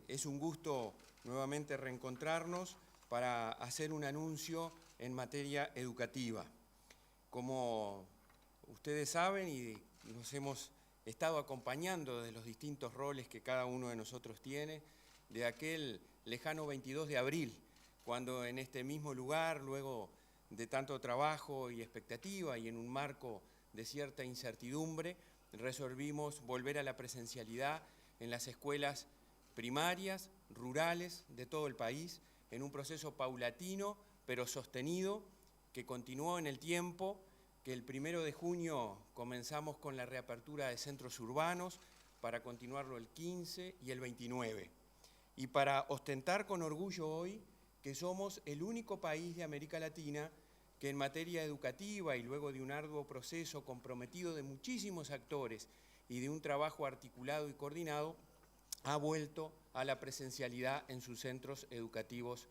Es un gusto nuevamente reencontrarnos para hacer un anuncio en materia educativa. Como ustedes saben y nos hemos estado acompañando de los distintos roles que cada uno de nosotros tiene, de aquel lejano 22 de abril, cuando en este mismo lugar, luego de tanto trabajo y expectativa y en un marco de cierta incertidumbre, resolvimos volver a la presencialidad en las escuelas primarias, rurales de todo el país, en un proceso paulatino pero sostenido que continuó en el tiempo, que el 1 de junio comenzamos con la reapertura de centros urbanos para continuarlo el 15 y el 29. Y para ostentar con orgullo hoy que somos el único país de América Latina que en materia educativa y luego de un arduo proceso comprometido de muchísimos actores y de un trabajo articulado y coordinado, ha vuelto a la presencialidad en sus centros educativos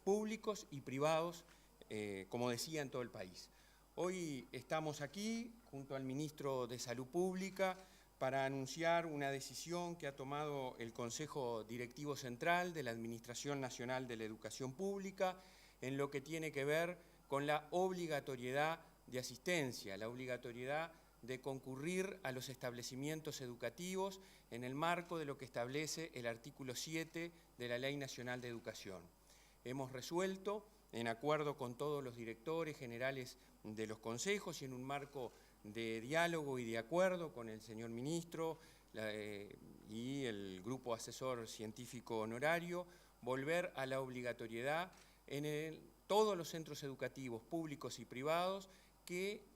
públicos y privados, como decía, en todo el país. Hoy estamos aquí junto al Ministro de Salud Pública para anunciar una decisión que ha tomado el Consejo Directivo Central de la Administración Nacional de la Educación Pública en lo que tiene que ver con la obligatoriedad de asistencia, la obligatoriedad de concurrir a los establecimientos educativos en el marco de lo que establece el artículo 7 de la Ley Nacional de Educación. Hemos resuelto, en acuerdo con todos los directores generales de los consejos y en un marco de diálogo y de acuerdo con el señor ministro y el grupo asesor científico honorario, volver a la obligatoriedad en todos los centros educativos públicos y privados que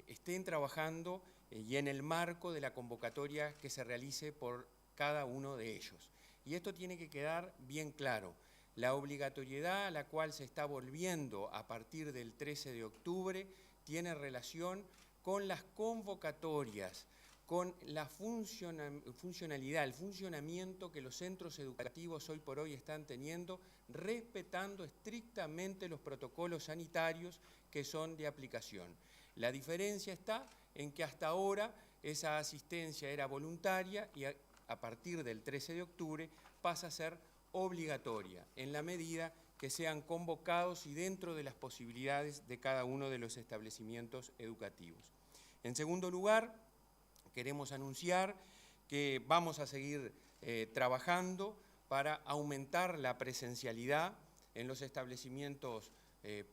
estén trabajando y en el marco de la convocatoria que se realice por cada uno de ellos. Y esto tiene que quedar bien claro. La obligatoriedad a la cual se está volviendo a partir del 13 de octubre tiene relación con las convocatorias, con la funcionalidad, el funcionamiento que los centros educativos hoy por hoy están teniendo, respetando estrictamente los protocolos sanitarios que son de aplicación. La diferencia está en que hasta ahora esa asistencia era voluntaria y a partir del 13 de octubre pasa a ser obligatoria, en la medida que sean convocados y dentro de las posibilidades de cada uno de los establecimientos educativos. En segundo lugar, queremos anunciar que vamos a seguir trabajando para aumentar la presencialidad en los establecimientos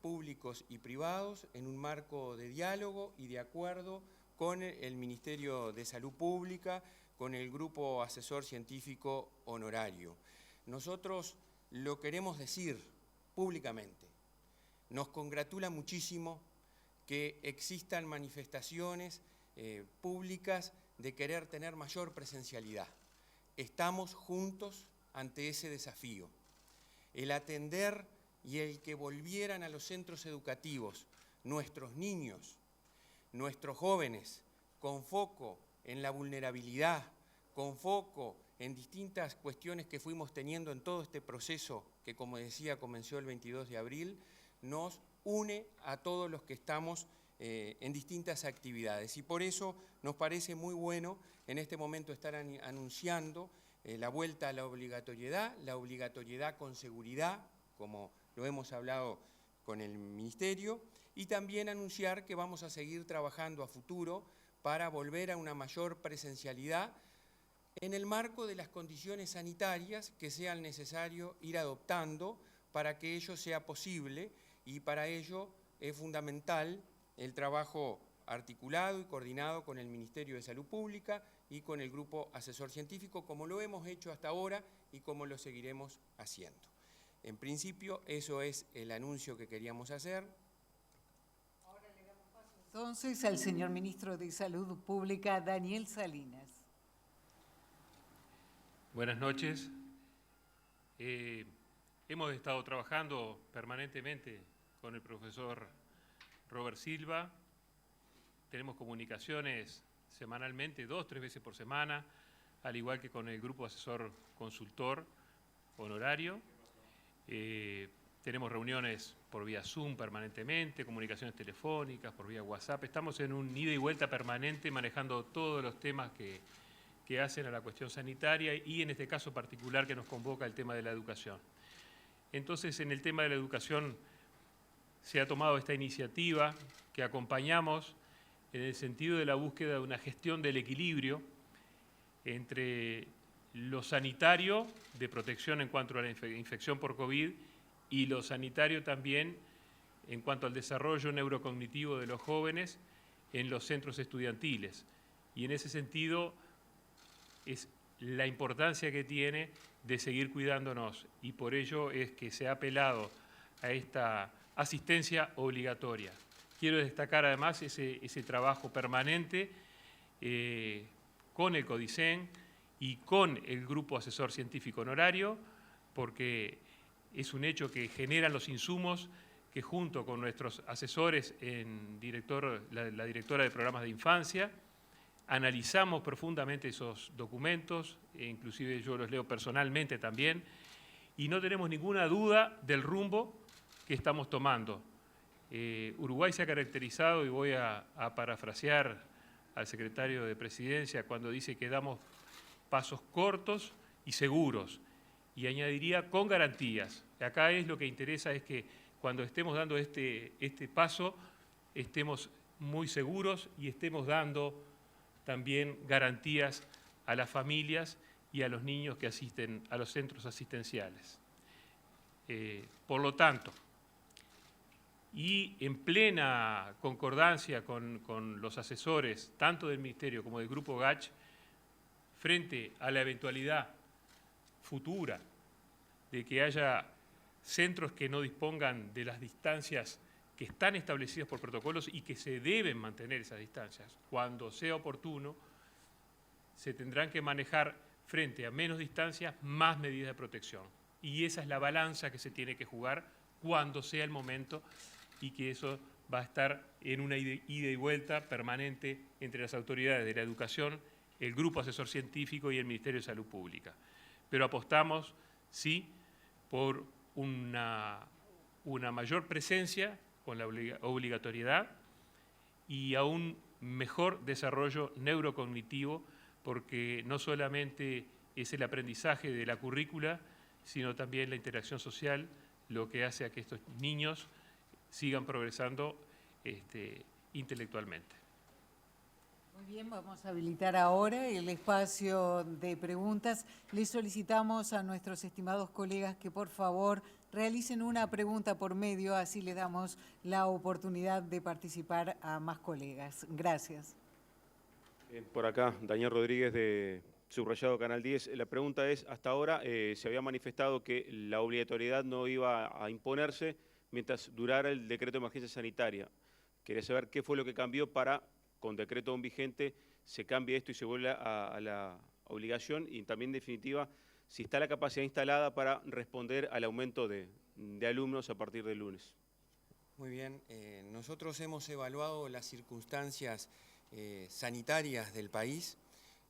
públicos y privados en un marco de diálogo y de acuerdo con el Ministerio de Salud Pública, con el Grupo Asesor Científico Honorario. Nosotros lo queremos decir públicamente. Nos congratula muchísimo que existan manifestaciones públicas de querer tener mayor presencialidad. Estamos juntos ante ese desafío. El atender y el que volvieran a los centros educativos nuestros niños, nuestros jóvenes, con foco en la vulnerabilidad, con foco en distintas cuestiones que fuimos teniendo en todo este proceso que, como decía, comenzó el 22 de abril, nos une a todos los que estamos en distintas actividades. Y por eso nos parece muy bueno en este momento estar anunciando la vuelta a la obligatoriedad con seguridad, como lo hemos hablado con el Ministerio, y también anunciar que vamos a seguir trabajando a futuro para volver a una mayor presencialidad en el marco de las condiciones sanitarias que sea necesario ir adoptando para que ello sea posible, y para ello es fundamental el trabajo articulado y coordinado con el Ministerio de Salud Pública y con el Grupo Asesor Científico, como lo hemos hecho hasta ahora y como lo seguiremos haciendo. En principio, eso es el anuncio que queríamos hacer. Ahora le damos paso entonces al señor Ministro de Salud Pública, Daniel Salinas. Buenas noches. Hemos estado trabajando permanentemente con el profesor Robert Silva. Tenemos comunicaciones semanalmente, 2 o 3 veces por semana, al igual que con el grupo asesor consultor honorario. Tenemos reuniones por vía Zoom permanentemente, comunicaciones telefónicas, por vía WhatsApp. Estamos en un ida y vuelta permanente manejando todos los temas que que hacen a la cuestión sanitaria y en este caso particular que nos convoca el tema de la educación. Entonces, en el tema de la educación se ha tomado esta iniciativa que acompañamos en el sentido de la búsqueda de una gestión del equilibrio entre lo sanitario de protección en cuanto a la infección por COVID y lo sanitario también en cuanto al desarrollo neurocognitivo de los jóvenes en los centros estudiantiles. Y en ese sentido es la importancia que tiene de seguir cuidándonos y por ello es que se ha apelado a esta asistencia obligatoria. Quiero destacar además ese trabajo permanente con el CODICEN y con el Grupo Asesor Científico Honorario, porque es un hecho que generan los insumos que junto con nuestros asesores, la directora de programas de infancia, analizamos profundamente esos documentos, e inclusive yo los leo personalmente también, y no tenemos ninguna duda del rumbo que estamos tomando. Uruguay se ha caracterizado, y voy a parafrasear al secretario de Presidencia cuando dice que damos pasos cortos y seguros, y añadiría con garantías. Acá lo que interesa es que cuando estemos dando este paso, estemos muy seguros y estemos dando también garantías a las familias y a los niños que asisten a los centros asistenciales. Por lo tanto, y en plena concordancia con los asesores, tanto del Ministerio como del Grupo GACH, frente a la eventualidad futura de que haya centros que no dispongan de las distancias que están establecidas por protocolos y que se deben mantener esas distancias. Cuando sea oportuno, se tendrán que manejar frente a menos distancias más medidas de protección. Y esa es la balanza que se tiene que jugar cuando sea el momento y que eso va a estar en una ida y vuelta permanente entre las autoridades de la educación, el Grupo Asesor Científico y el Ministerio de Salud Pública. Pero apostamos, sí, por una mayor presencia con la obligatoriedad y a un mejor desarrollo neurocognitivo, porque no solamente es el aprendizaje de la currícula, sino también la interacción social, lo que hace a que estos niños sigan progresando intelectualmente. Muy bien, vamos a habilitar ahora el espacio de preguntas. Les solicitamos a nuestros estimados colegas que por favor realicen una pregunta por medio, así les damos la oportunidad de participar a más colegas. Gracias. Por acá, Daniel Rodríguez de Subrayado Canal 10. La pregunta es, hasta ahora se había manifestado que la obligatoriedad no iba a imponerse mientras durara el decreto de emergencia sanitaria. Quería saber qué fue lo que cambió para, con decreto aún vigente, se cambie esto y se vuelva a la obligación, y también, en definitiva, si está la capacidad instalada para responder al aumento de alumnos a partir del lunes. Muy bien, nosotros hemos evaluado las circunstancias sanitarias del país,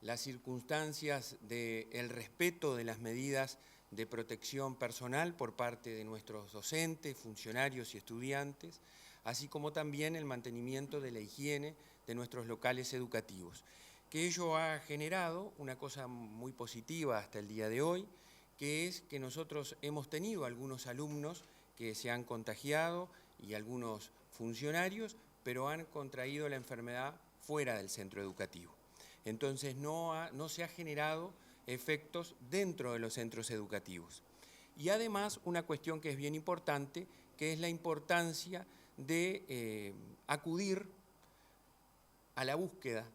las circunstancias del respeto de las medidas de protección personal por parte de nuestros docentes, funcionarios y estudiantes, así como también el mantenimiento de la higiene de nuestros locales educativos. Que ello ha generado una cosa muy positiva hasta el día de hoy, que es que nosotros hemos tenido algunos alumnos que se han contagiado y algunos funcionarios, pero han contraído la enfermedad fuera del centro educativo. Entonces no se ha generado efectos dentro de los centros educativos. Y además una cuestión que es bien importante, que es la importancia de acudir a la búsqueda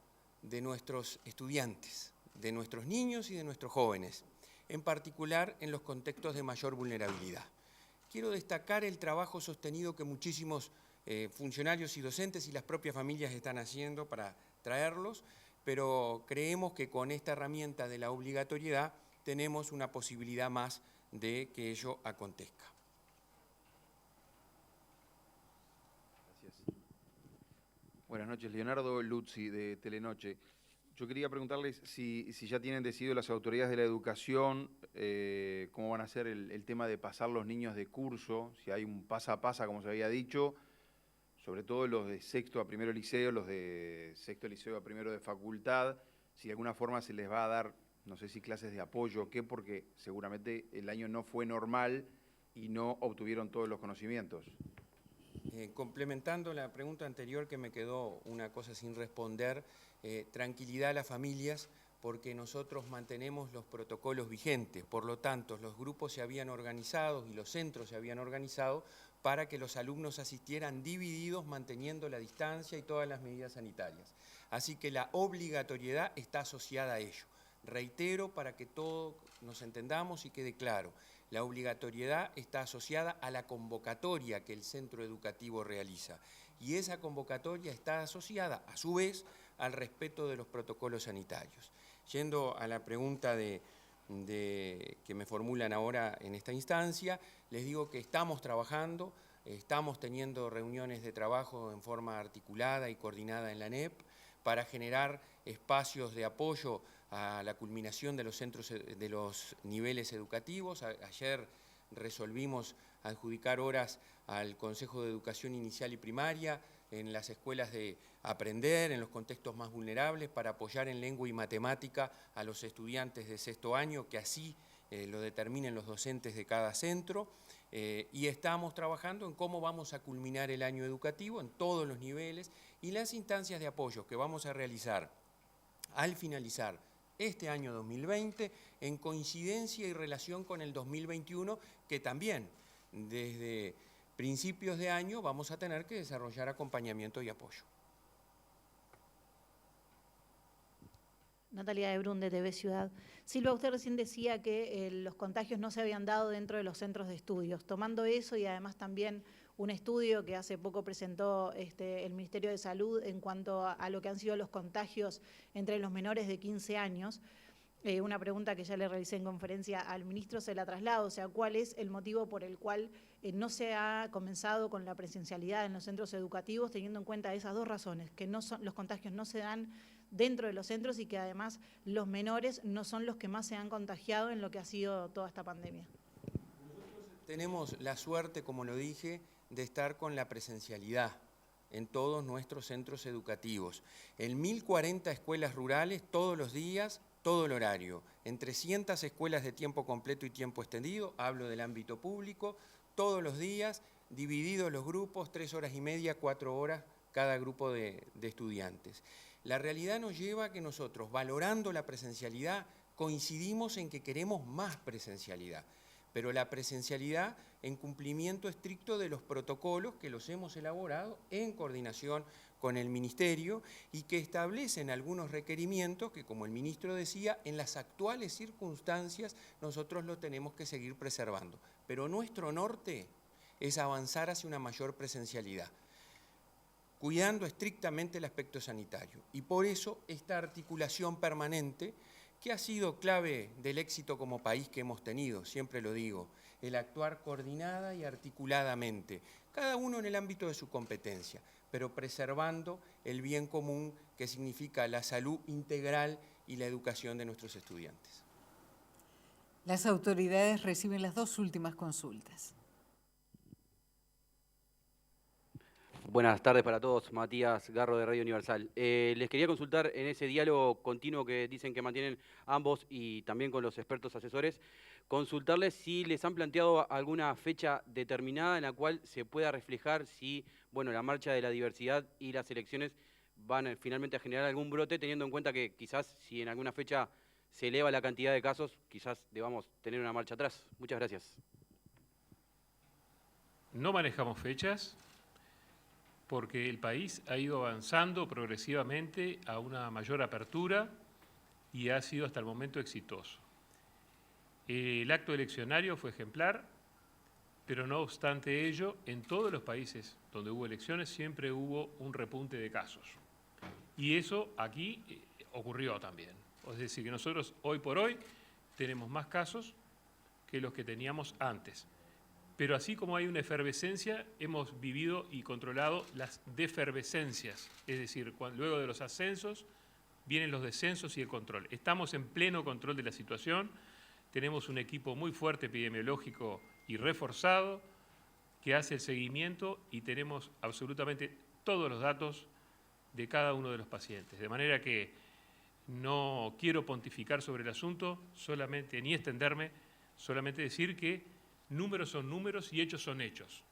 de nuestros estudiantes, de nuestros niños y de nuestros jóvenes, en particular en los contextos de mayor vulnerabilidad. Quiero destacar el trabajo sostenido que muchísimos funcionarios y docentes y las propias familias están haciendo para traerlos, pero creemos que con esta herramienta de la obligatoriedad tenemos una posibilidad más de que ello acontezca. Gracias. Buenas noches, Leonardo Luzzi, de Telenoche. Yo quería preguntarles si ya tienen decidido las autoridades de la educación cómo van a hacer el tema de pasar los niños de curso, si hay un pasa a pasa, como se había dicho, sobre todo los de sexto a primero liceo, los de sexto liceo a primero de facultad, si de alguna forma se les va a dar, no sé si clases de apoyo o qué, porque seguramente el año no fue normal y no obtuvieron todos los conocimientos. Complementando la pregunta anterior que me quedó una cosa sin responder, tranquilidad a las familias porque nosotros mantenemos los protocolos vigentes, por lo tanto los grupos se habían organizado y los centros se habían organizado para que los alumnos asistieran divididos manteniendo la distancia y todas las medidas sanitarias. Así que la obligatoriedad está asociada a ello. Reitero para que todos nos entendamos y quede claro. La obligatoriedad está asociada a la convocatoria que el centro educativo realiza y esa convocatoria está asociada, a su vez, al respeto de los protocolos sanitarios. Yendo a la pregunta que me formulan ahora en esta instancia, les digo que estamos trabajando, estamos teniendo reuniones de trabajo en forma articulada y coordinada en la ANEP para generar espacios de apoyo a la culminación de los centros de los niveles educativos. Ayer resolvimos adjudicar horas al Consejo de Educación Inicial y Primaria en las escuelas de aprender, en los contextos más vulnerables, para apoyar en lengua y matemática a los estudiantes de sexto año, que así lo determinen los docentes de cada centro. Y estamos trabajando en cómo vamos a culminar el año educativo en todos los niveles y las instancias de apoyo que vamos a realizar al finalizar este año 2020 en coincidencia y relación con el 2021, que también desde principios de año vamos a tener que desarrollar acompañamiento y apoyo. Natalia de Brun, de TV Ciudad. Silva, usted recién decía que los contagios no se habían dado dentro de los centros de estudios. Tomando eso y además también un estudio que hace poco presentó el Ministerio de Salud en cuanto a lo que han sido los contagios entre los menores de 15 años, una pregunta que ya le realicé en conferencia al ministro se la traslado, o sea, ¿cuál es el motivo por el cual no se ha comenzado con la presencialidad en los centros educativos, teniendo en cuenta esas dos razones, que los contagios no se dan dentro de los centros y que además los menores no son los que más se han contagiado en lo que ha sido toda esta pandemia? Tenemos la suerte, como lo dije, de estar con la presencialidad en todos nuestros centros educativos. En 1040 escuelas rurales, todos los días, todo el horario. En 300 escuelas de tiempo completo y tiempo extendido, hablo del ámbito público, todos los días, divididos los grupos, 3 horas y media, 4 horas cada grupo de estudiantes. La realidad nos lleva a que nosotros, valorando la presencialidad, coincidimos en que queremos más presencialidad, pero la presencialidad en cumplimiento estricto de los protocolos que los hemos elaborado en coordinación con el Ministerio y que establecen algunos requerimientos que, como el ministro decía, en las actuales circunstancias nosotros lo tenemos que seguir preservando. Pero nuestro norte es avanzar hacia una mayor presencialidad, cuidando estrictamente el aspecto sanitario. Y por eso esta articulación permanente, que ha sido clave del éxito como país que hemos tenido, siempre lo digo, el actuar coordinada y articuladamente, cada uno en el ámbito de su competencia, pero preservando el bien común que significa la salud integral y la educación de nuestros estudiantes. Las autoridades reciben las 2 últimas consultas. Buenas tardes para todos, Matías Garro de Radio Universal. Les quería consultar en ese diálogo continuo que dicen que mantienen ambos y también con los expertos asesores, consultarles si les han planteado alguna fecha determinada en la cual se pueda reflejar si, bueno, la marcha de la diversidad y las elecciones van finalmente a generar algún brote, teniendo en cuenta que quizás si en alguna fecha se eleva la cantidad de casos, quizás debamos tener una marcha atrás. Muchas gracias. No manejamos fechas, porque el país ha ido avanzando progresivamente a una mayor apertura y ha sido hasta el momento exitoso. El acto eleccionario fue ejemplar, pero no obstante ello, en todos los países donde hubo elecciones siempre hubo un repunte de casos. Y eso aquí ocurrió también. Es decir, que nosotros hoy por hoy tenemos más casos que los que teníamos antes. Pero así como hay una efervescencia, hemos vivido y controlado las defervescencias, es decir, luego de los ascensos vienen los descensos y el control. Estamos en pleno control de la situación, tenemos un equipo muy fuerte epidemiológico y reforzado que hace el seguimiento y tenemos absolutamente todos los datos de cada uno de los pacientes. De manera que No quiero pontificar sobre el asunto, solamente, ni extenderme, solamente decir que números son números y hechos son hechos.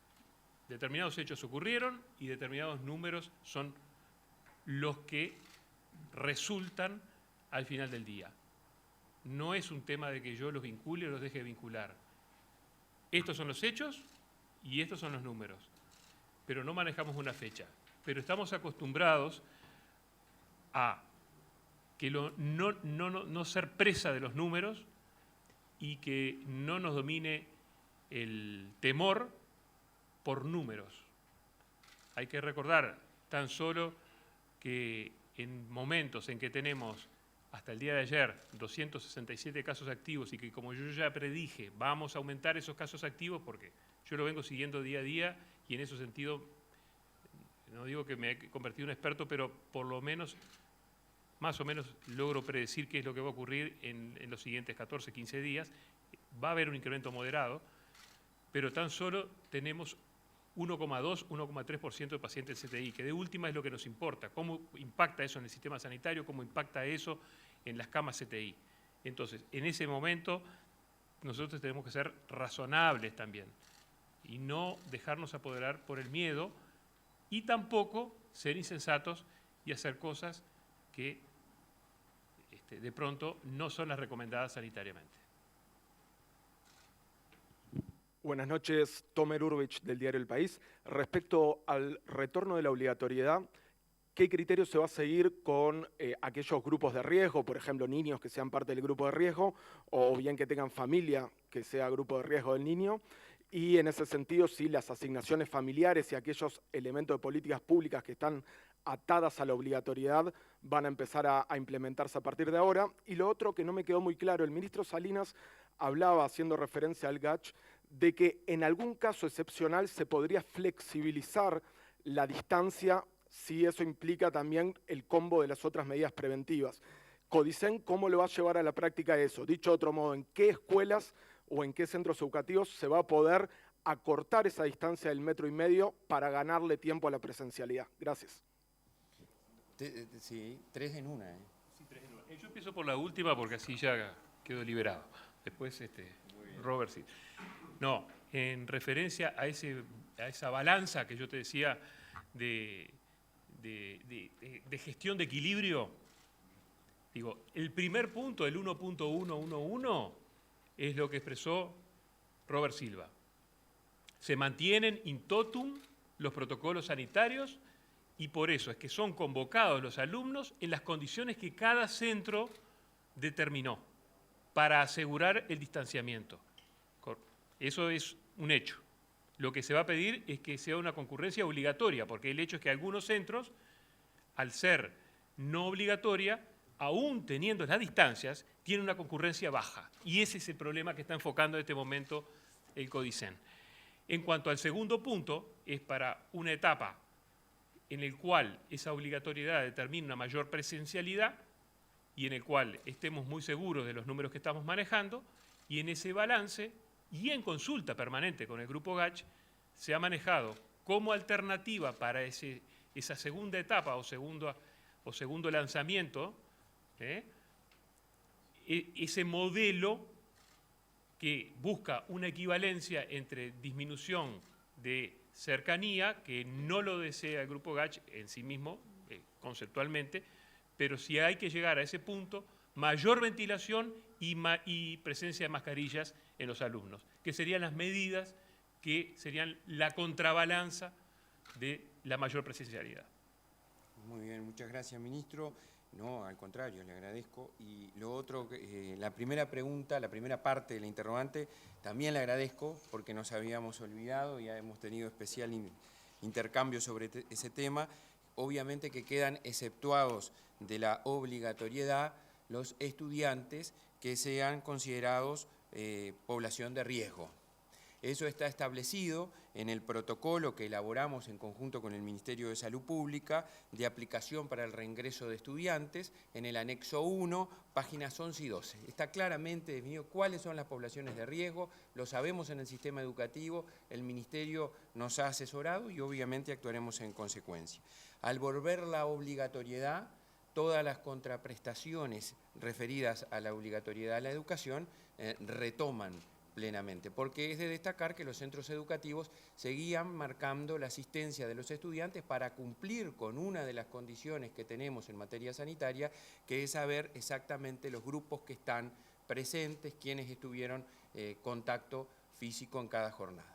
Determinados hechos ocurrieron y determinados números son los que resultan al final del día. No es un tema de que yo los vincule o los deje de vincular. Estos son los hechos y estos son los números. Pero no manejamos una fecha. Pero estamos acostumbrados a que no ser presa de los números y que no nos domine el temor por números. Hay que recordar tan solo que en momentos en que tenemos hasta el día de ayer 267 casos activos y que, como yo ya predije, vamos a aumentar esos casos activos porque yo lo vengo siguiendo día a día y en ese sentido, no digo que me he convertido en experto, pero por lo menos, más o menos logro predecir qué es lo que va a ocurrir en los siguientes 14, 15 días. Va a haber un incremento moderado, pero tan solo tenemos 1,2, 1,3% de pacientes CTI, que de última es lo que nos importa. ¿Cómo impacta eso en el sistema sanitario? ¿Cómo impacta eso en las camas CTI? Entonces, en ese momento, nosotros tenemos que ser razonables también y no dejarnos apoderar por el miedo y tampoco ser insensatos y hacer cosas que de pronto no son las recomendadas sanitariamente. Buenas noches, Tomer Urbich del diario El País. Respecto al retorno de la obligatoriedad, ¿qué criterio se va a seguir con aquellos grupos de riesgo, por ejemplo, niños que sean parte del grupo de riesgo, o bien que tengan familia que sea grupo de riesgo del niño? Y en ese sentido, si las asignaciones familiares y aquellos elementos de políticas públicas que están atadas a la obligatoriedad van a empezar a implementarse a partir de ahora. Y lo otro que no me quedó muy claro, el ministro Salinas hablaba, haciendo referencia al GACH, de que en algún caso excepcional se podría flexibilizar la distancia si eso implica también el combo de las otras medidas preventivas. Codicen, ¿cómo lo va a llevar a la práctica eso? Dicho de otro modo, ¿en qué escuelas o en qué centros educativos se va a poder acortar esa distancia del 1,5 metros para ganarle tiempo a la presencialidad? Gracias. Sí, 3 en una. Sí, 3 en una. Yo empiezo por la última porque así ya quedo liberado. Después, Robert, sí. No, en referencia a esa balanza que yo te decía de gestión de equilibrio, digo, el primer punto, el 1.111, es lo que expresó Robert Silva. Se mantienen in totum los protocolos sanitarios y por eso es que son convocados los alumnos en las condiciones que cada centro determinó para asegurar el distanciamiento. Eso es un hecho. Lo que se va a pedir es que sea una concurrencia obligatoria, porque el hecho es que algunos centros, al ser no obligatoria, aún teniendo las distancias, tienen una concurrencia baja. Y ese es el problema que está enfocando en este momento el Codicen. En cuanto al segundo punto, es para una etapa en el cual esa obligatoriedad determina una mayor presencialidad y en el cual estemos muy seguros de los números que estamos manejando, y en ese balance y en consulta permanente con el Grupo GACH se ha manejado como alternativa para esa segunda etapa o segundo lanzamiento, ese modelo que busca una equivalencia entre disminución de cercanía, que no lo desea el Grupo GACH en sí mismo, conceptualmente, pero si hay que llegar a ese punto, mayor ventilación y presencia de mascarillas en los alumnos, que serían las medidas que serían la contrabalanza de la mayor presencialidad. Muy bien, muchas gracias, ministro. No, al contrario, le agradezco. Y lo otro, la primera pregunta, la primera parte de la interrogante, también le agradezco porque nos habíamos olvidado y ya hemos tenido especial intercambio sobre ese tema. Obviamente que quedan exceptuados de la obligatoriedad los estudiantes que sean considerados población de riesgo. Eso está establecido en el protocolo que elaboramos en conjunto con el Ministerio de Salud Pública de aplicación para el reingreso de estudiantes en el anexo 1, páginas 11 y 12. Está claramente definido cuáles son las poblaciones de riesgo, lo sabemos en el sistema educativo, el Ministerio nos ha asesorado y obviamente actuaremos en consecuencia. Al volver la obligatoriedad, todas las contraprestaciones referidas a la obligatoriedad de la educación retoman plenamente, porque es de destacar que los centros educativos seguían marcando la asistencia de los estudiantes para cumplir con una de las condiciones que tenemos en materia sanitaria, que es saber exactamente los grupos que están presentes, quienes estuvieron contacto físico en cada jornada.